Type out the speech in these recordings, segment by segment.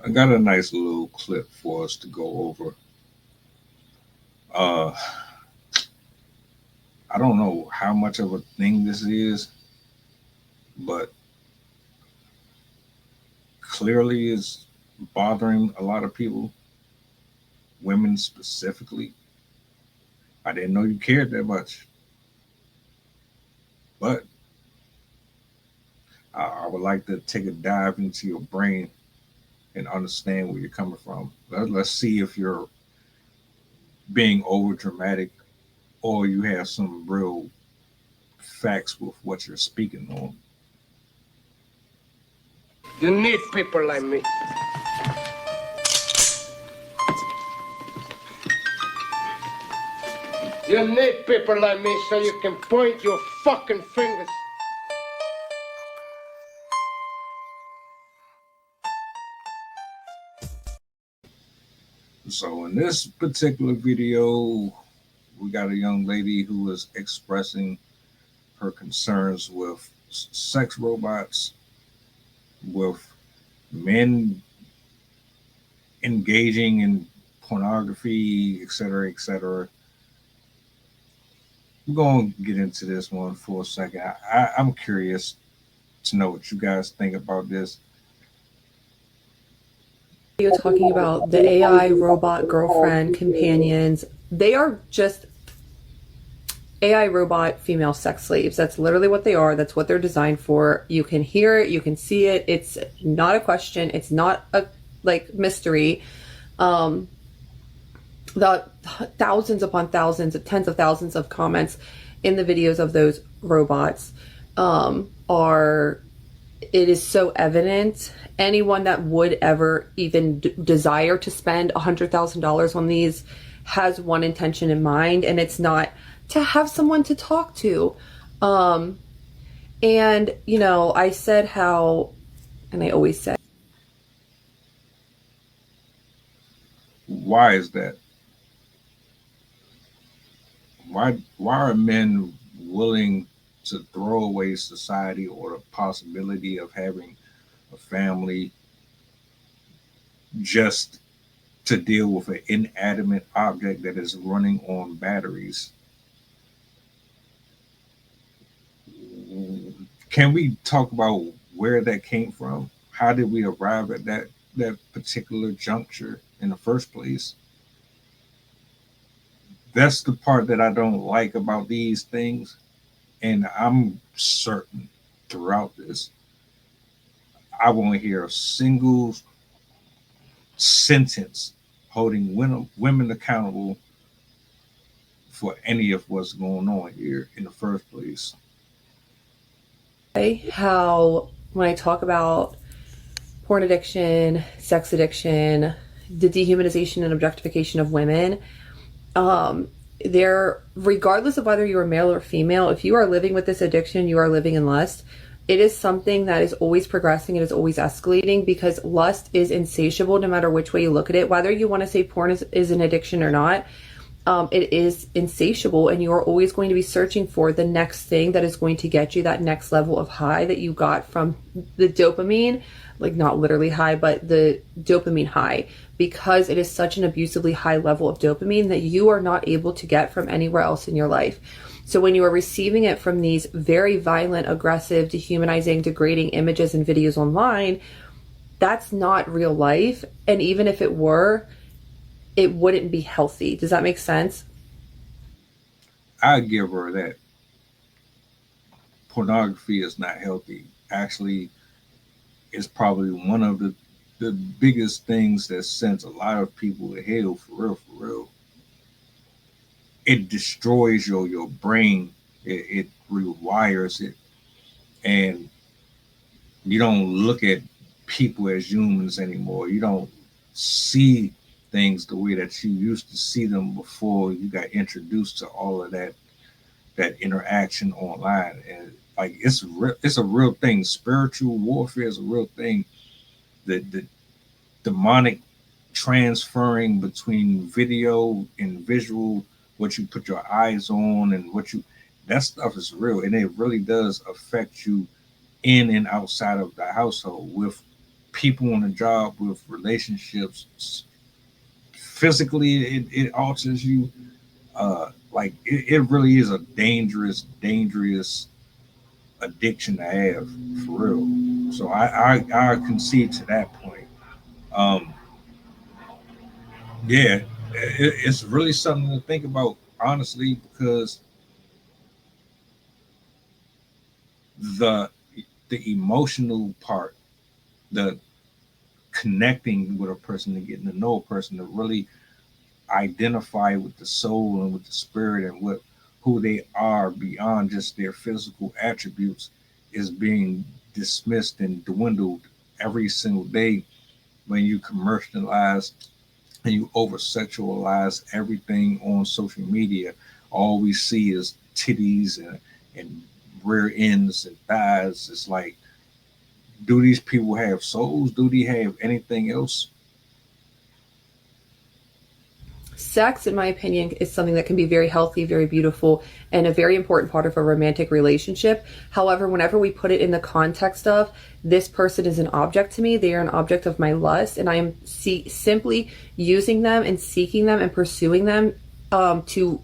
I got a nice little clip for us to go over. Uh, I don't know how much of a thing this is, but clearly it's bothering a lot of people, women specifically. I didn't know you cared that much, but I would like to take a dive into your brain and understand where you're coming from. Let's see if you're being over dramatic or you have some real facts with what you're speaking on. You need people like me. You need people like me so you can point your fucking fingers. So in this particular video, we got a young lady who is expressing her concerns with sex robots, with men engaging in pornography, etc., etc. We're going to get into this one for a second. I'm curious to know what you guys think about this. You're talking about the AI robot girlfriend companions. They are just AI robot female sex slaves. That's literally what they are. That's what they're designed for. You can hear it, you can see it. It's not a question. It's not a mystery. The thousands upon thousands, tens of thousands of comments in the videos of those robots are, it is so evident. Anyone that would ever even desire to spend $100,000 on these has one intention in mind, and it's not to have someone to talk to. And you know, I said how, and I always say, why is that? Why are men willing to throw away society or the possibility of having a family just to deal with an inanimate object that is running on batteries? Can we talk about where that came from? How did we arrive at that particular juncture in the first place? That's the part that I don't like about these things. And I'm certain throughout this, I won't hear a single sentence holding women accountable for any of what's going on here in the first place. how when I talk about porn addiction, sex addiction, the dehumanization and objectification of women, there, regardless of whether you're male or female, if you are living with this addiction, you are living in lust. It is something that is always progressing. It is always escalating because lust is insatiable no matter which way you look at it. Whether you want to say porn is an addiction or not, it is insatiable, and you are always going to be searching for the next thing that is going to get you that next level of high that you got from the dopamine, like not literally high, but the dopamine high, because it is such an abusively high level of dopamine that you are not able to get from anywhere else in your life. So when you are receiving it from these very violent, aggressive, dehumanizing, degrading images and videos online, that's not real life. And even if it were, it wouldn't be healthy. Does that make sense? I give her that. Pornography is not healthy. Actually, it's probably one of the biggest things that sends a lot of people to hell, for real, for real. It destroys your brain. It rewires it, and you don't look at people as humans anymore. You don't see things the way that you used to see them before you got introduced to all of that interaction online. And like it's a real thing. Spiritual warfare is a real thing. The demonic transferring between video and visual, what you put your eyes on and what you, that stuff is real, and it really does affect you in and outside of the household with people on the job with relationships. Physically, it alters you. Like it really is a dangerous addiction to have for real. So I concede to that point. Um, yeah, it's really something to think about, honestly, because the the emotional part, the connecting with a person, and getting to know a person, to really identify with the soul and with the spirit and what who they are beyond just their physical attributes, is being dismissed and dwindled every single day when you commercialize and you over sexualize everything on social media. All we see is titties and rear ends and thighs. It's like, do these people have souls? Do they have anything else? Sex, in my opinion, is something that can be very healthy, very beautiful, and a very important part of a romantic relationship. However, whenever we put it in the context of this person is an object to me, they are an object of my lust, and I am simply using them and seeking them and pursuing them to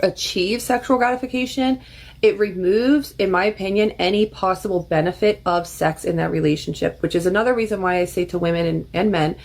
achieve sexual gratification, it removes, in my opinion, any possible benefit of sex in that relationship, which is another reason why I say to women and men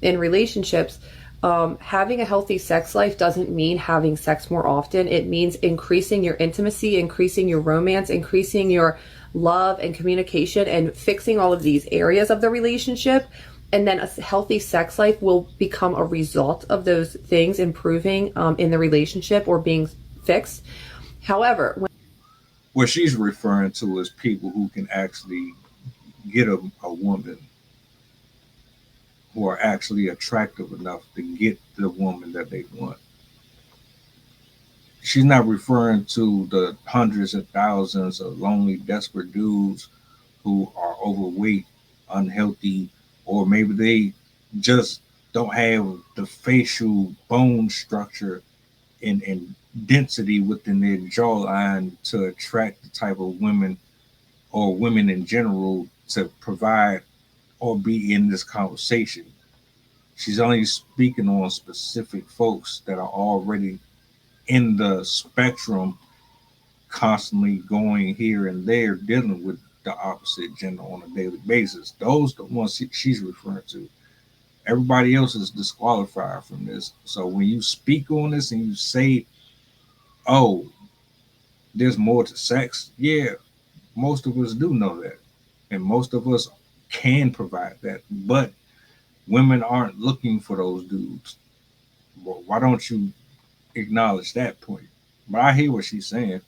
in relationships, having a healthy sex life doesn't mean having sex more often. It means increasing your intimacy, increasing your romance, increasing your love and communication, and fixing all of these areas of the relationship. And then a healthy sex life will become a result of those things improving in the relationship or being fixed. However, What she's referring to is people who can actually get a woman, who are actually attractive enough to get the woman that they want. She's not referring to the hundreds of thousands of lonely, desperate dudes who are overweight, unhealthy, or maybe they just don't have the facial bone structure and density within their jawline to attract the type of women, or women in general, to provide or be in this conversation. She's only speaking on specific folks that are already in the spectrum, constantly going here and there, dealing with the opposite gender on a daily basis. Those are the ones she's referring to. Everybody else is disqualified from this. So when you speak on this and you say, "Oh, there's more to sex," yeah, most of us do know that, and most of us can provide that. But women aren't looking for those dudes. Well, why don't you acknowledge that point? But I hear what she's saying.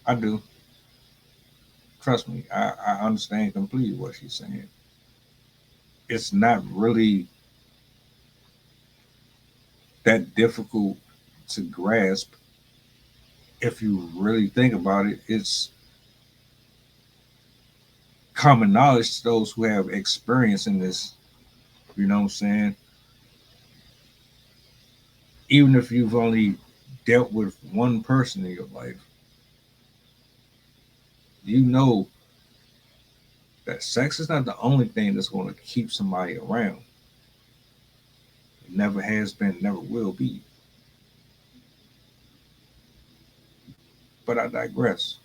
I do. Trust me, I understand completely what she's saying. It's not really that difficult to grasp if you really think about it. It's common knowledge to those who have experience in this. You know what I'm saying? Even if you've only dealt with one person in your life, you know that sex is not the only thing that's going to keep somebody around. It never has been, never will be. But I digress.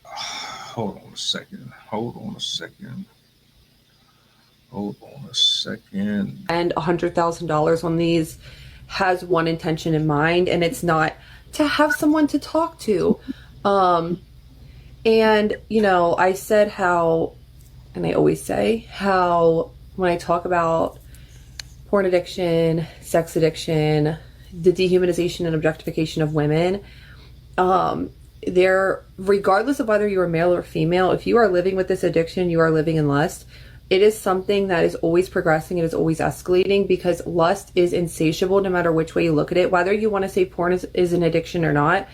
Hold on a second. Hold on a second. Hold on a second. and $100,000 on these has one intention in mind, and it's not to have someone to talk to. Um, and, I said how, and I always say how when I talk about porn addiction, sex addiction, the dehumanization and objectification of women, there, regardless of whether you're male or female, if you are living with this addiction, you are living in lust. It is something that is always progressing. It is always escalating because lust is insatiable no matter which way you look at it. Whether you want to say porn is an addiction or not,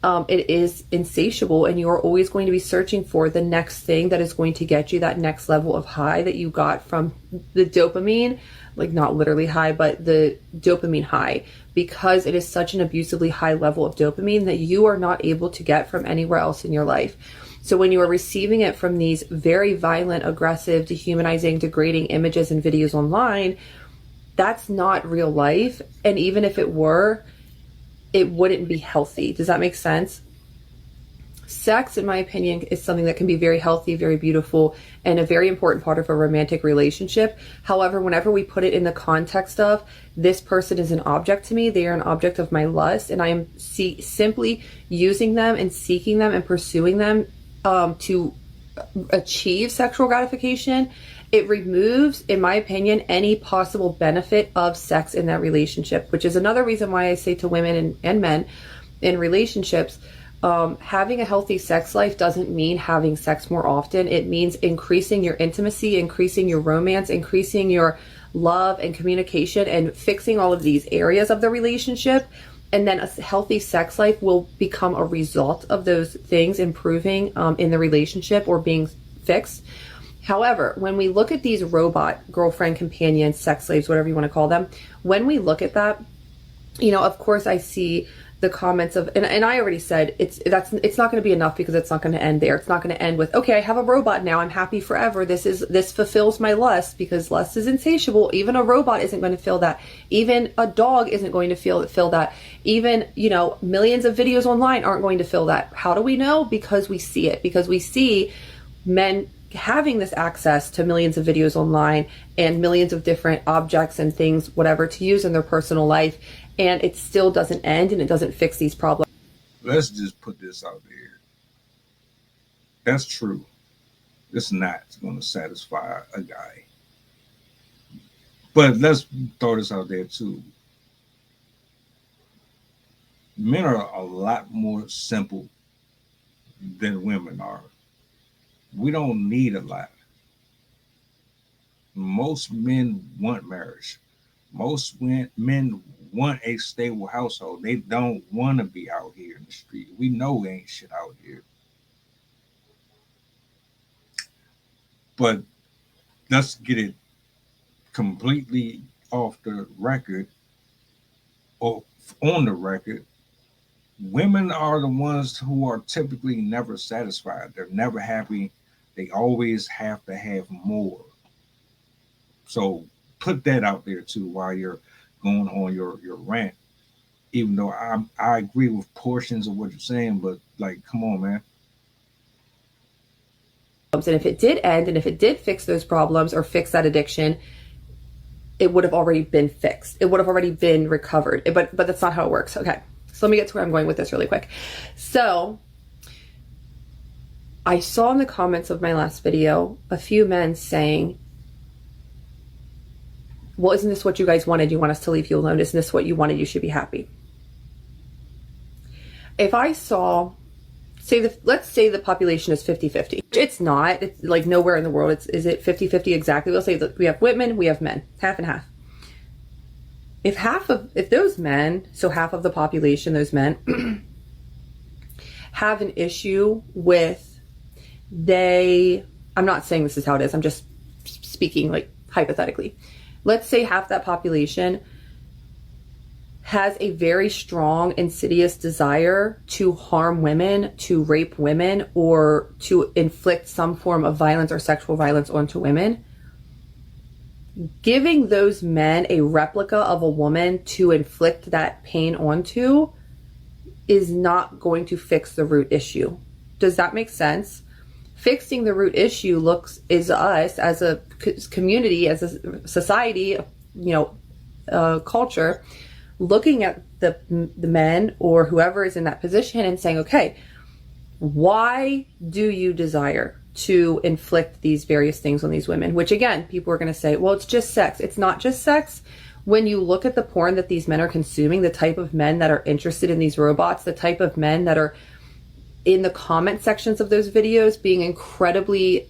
it is insatiable, and you're always going to be searching for the next thing that is going to get you that next level of high that you got from the dopamine, like not literally high, but the dopamine high, because it is such an abusively high level of dopamine that you are not able to get from anywhere else in your life. So when you are receiving it from these very violent, aggressive, dehumanizing, degrading images and videos online, that's not real life. And even if it were, it wouldn't be healthy. Does that make sense? Sex, in my opinion, is something that can be very healthy, very beautiful, and a very important part of a romantic relationship. However, whenever we put it in the context of, this person is an object to me, they are an object of my lust, and I am simply using them and seeking them and pursuing them to achieve sexual gratification, it removes, in my opinion, any possible benefit of sex in that relationship, which is another reason why I say to women and men in relationships, having a healthy sex life doesn't mean having sex more often. It means increasing your intimacy, increasing your romance, increasing your love and communication, and fixing all of these areas of the relationship. And then a healthy sex life will become a result of those things improving in the relationship or being fixed. However, when we look at these robot girlfriend, companions, sex slaves, whatever you want to call them, when we look at that, you know, of course I see the comments of, and I already said it's not going to be enough, because it's not going to end there. It's not going to end with, okay, I have a robot now, I'm happy forever. This fulfills my lust, because lust is insatiable. Even a robot isn't going to fill that. Even a dog isn't going to fill that. Even, you know, millions of videos online aren't going to fill that. How do we know? Because we see it. Because we see men having this access to millions of videos online and millions of different objects and things, whatever, to use in their personal life, and it still doesn't end and it doesn't fix these problems. Let's just put this out there. That's true. It's not going to satisfy a guy. But let's throw this out there too. Men are a lot more simple than women are. We don't need a lot. Most men want marriage. Most men want a stable household. They don't want to be out here in the street. We know ain't shit out here. But let's get it completely off the record, or on the record. Women are the ones who are typically never satisfied. They're never happy. They always have to have more. So put that out there too while you're going on your rant. Even though I agree with portions of what you're saying, but like, come on, man. And if it did end, and if it did fix those problems or fix that addiction, it would have already been fixed. It would have already been recovered. But that's not how it works. Okay. So let me get to where I'm going with this really quick. So I saw in the comments of my last video a few men saying, well, isn't this what you guys wanted? You want us to leave you alone? Isn't this what you wanted? You should be happy. If I saw, let's say the population is 50-50. It's not. It's like nowhere in the world is it 50-50 exactly. We'll say that we have women, we have men, half and half. If those men, so half of the population, those men, have an issue with I'm not saying this is how it is, I'm just speaking like hypothetically. Let's say half that population has a very strong, insidious desire to harm women, to rape women, or to inflict some form of violence or sexual violence onto women. Giving those men a replica of a woman to inflict that pain onto is not going to fix the root issue. Does that make sense? Fixing the root issue is us as a community, as a society, culture, looking at the men or whoever is in that position and saying, okay, why do you desire to inflict these various things on these women? Which again, people are going to say, well, it's just sex. It's not just sex. When you look at the porn that these men are consuming, the type of men that are interested in these robots, the type of men that are in the comment sections of those videos being incredibly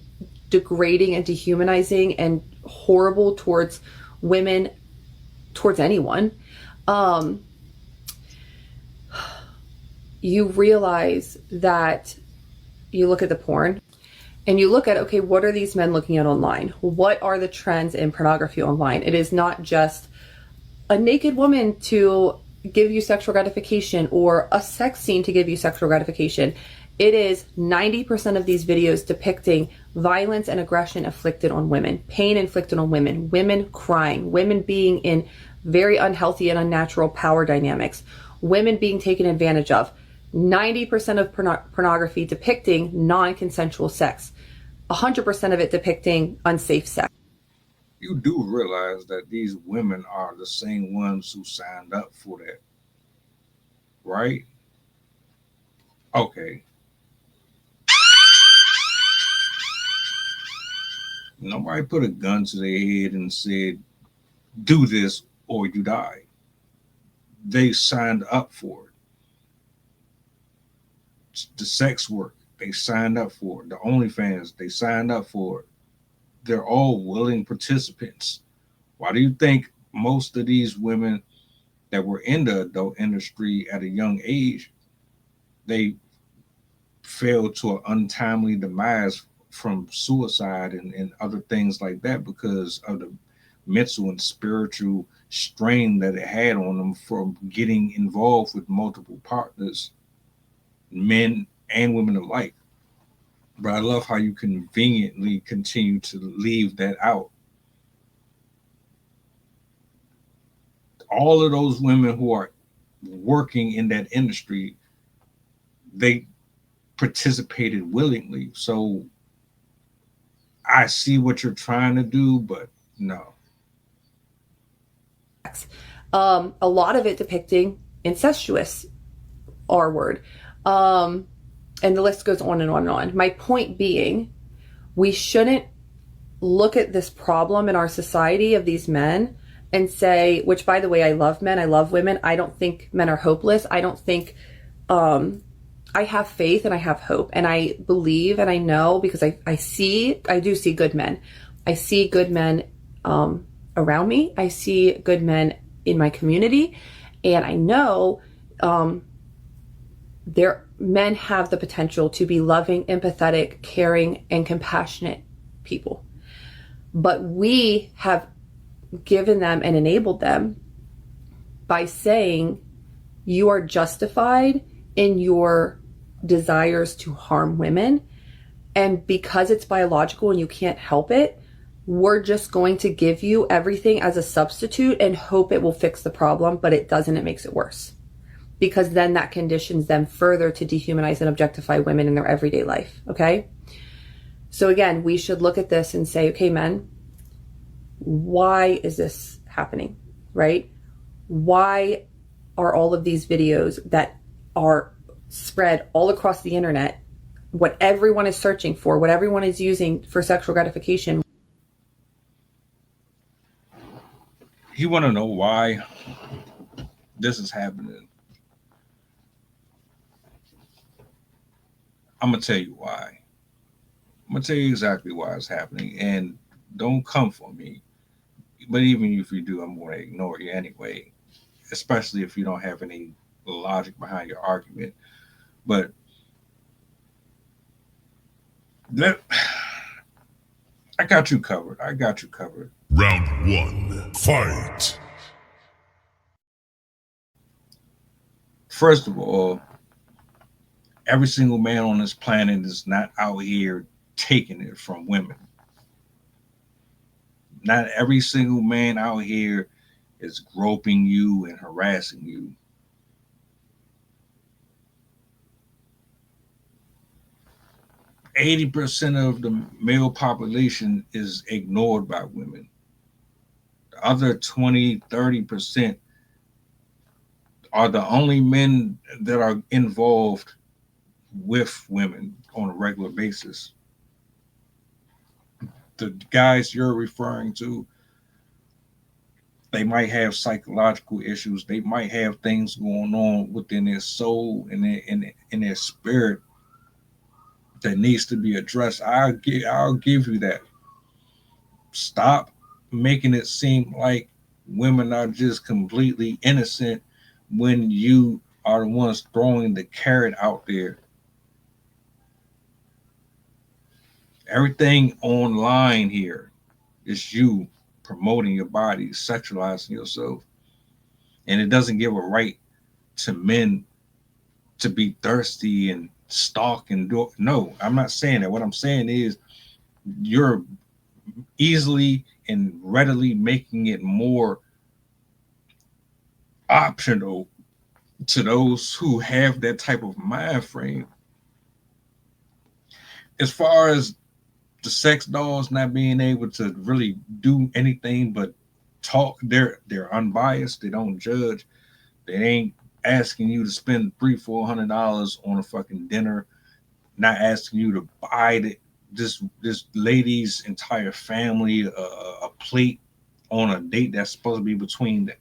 degrading and dehumanizing and horrible towards women, towards anyone, you realize that you look at the porn and you look at, okay, what are these men looking at online? What are the trends in pornography online? It is not just a naked woman to give you sexual gratification or a sex scene to give you sexual gratification. It is 90% of these videos depicting violence and aggression inflicted on women, pain inflicted on women, women crying, women being in very unhealthy and unnatural power dynamics, women being taken advantage of. 90% of pornography depicting non-consensual sex, 100% of it depicting unsafe sex. You do realize that these women are the same ones who signed up for that, right? Okay. Nobody put a gun to their head and said, do this or you die. They signed up for it. The sex work, they signed up for it. The OnlyFans, they signed up for it. They're all willing participants. Why do you think most of these women that were in the adult industry at a young age, they fell to an untimely demise from suicide and other things like that because of the mental and spiritual strain that it had on them from getting involved with multiple partners, men and women alike. But I love how you conveniently continue to leave that out. All of those women who are working in that industry, they participated willingly. So I see what you're trying to do, but no. A lot of it depicting incestuous R word. And the list goes on and on and on. My point being, we shouldn't look at this problem in our society of these men and say, which by the way, I love men, I love women. I don't think men are hopeless. I don't think, I have faith and I have hope and I believe and I know because I do see good men. I see good men around me. I see good men in my community, and I know men have the potential to be loving, empathetic, caring, and compassionate people. But we have given them and enabled them by saying you are justified in your desires to harm women. And because it's biological and you can't help it, we're just going to give you everything as a substitute and hope it will fix the problem, but it doesn't, it makes it worse. Because then that conditions them further to dehumanize and objectify women in their everyday life, okay? So again, we should look at this and say, okay, men, why is this happening, right? Why are all of these videos that are spread all across the internet, what everyone is searching for, what everyone is using for sexual gratification? You want to know why this is happening? I'm going to tell you why. I'm going to tell you exactly why it's happening. And don't come for me. But even if you do, I'm going to ignore you anyway, especially if you don't have any logic behind your argument. But I got you covered. I got you covered. Round one, fight. First of all, every single man on this planet is not out here taking it from women. Not every single man out here is groping you and harassing you. %80 of the male population is ignored by women. The other 20-30% are the only men that are involved with women on a regular basis. The guys you're referring to, they might have psychological issues. They might have things going on within their soul and in their spirit that needs to be addressed. I'll give you that. Stop making it seem like women are just completely innocent when you are the ones throwing the carrot out there. Everything online here is you promoting your body, sexualizing yourself. And it doesn't give a right to men to be thirsty and stalk and do. No, I'm not saying that. What I'm saying is you're easily and readily making it more optional to those who have that type of mind frame. As far as the sex dolls not being able to really do anything but talk, they're unbiased, they don't judge, they ain't asking you to spend $300-400 on a fucking dinner, not asking you to buy this lady's entire family a plate on a date that's supposed to be between them.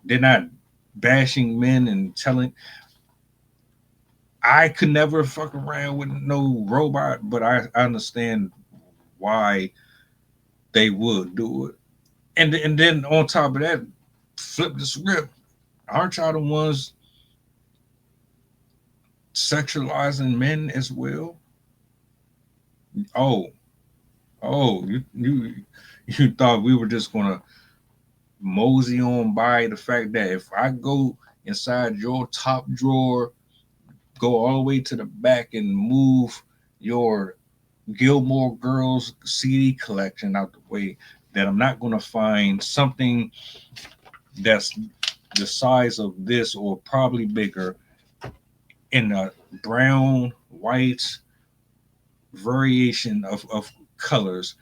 They're not bashing men and telling. I could never fuck around with no robot, but I understand why they would do it. And then on top of that, flip the script. Aren't y'all the ones sexualizing men as well? Oh, you thought we were just gonna mosey on by the fact that if I go inside your top drawer, go all the way to the back and move your Gilmore Girls CD collection out the way, that I'm not gonna find something that's the size of this or probably bigger in a brown, white variation of colors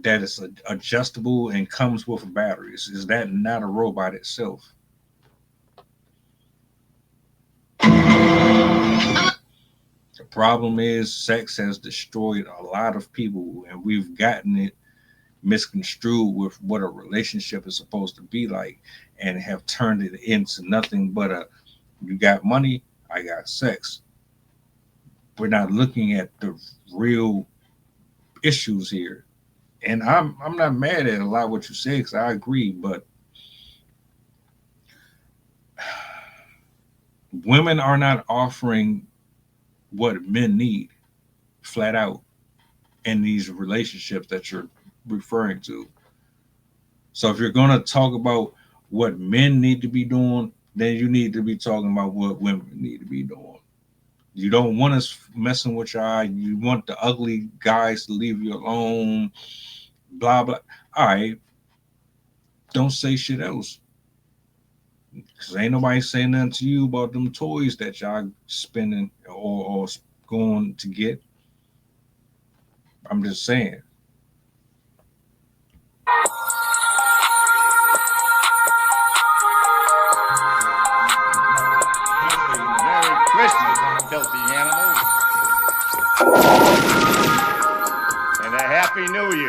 that is adjustable and comes with batteries. Is that not a robot itself? The problem is sex has destroyed a lot of people, and we've gotten it misconstrued with what a relationship is supposed to be like, and have turned it into nothing but a you got money, I got sex. We're not looking at the real issues here. And I'm not mad at a lot of what you say, because I agree, but women are not offering what men need flat out in these relationships that you're referring to. So if you're going to talk about what men need to be doing, then you need to be talking about what women need to be doing. You don't want us messing with y'all. You want the ugly guys to leave you alone. Blah, blah. All right. Don't say shit else. Because ain't nobody saying nothing to you about them toys that y'all spending or going to get. I'm just saying. Merry Christmas, filthy animals. And a Happy New Year.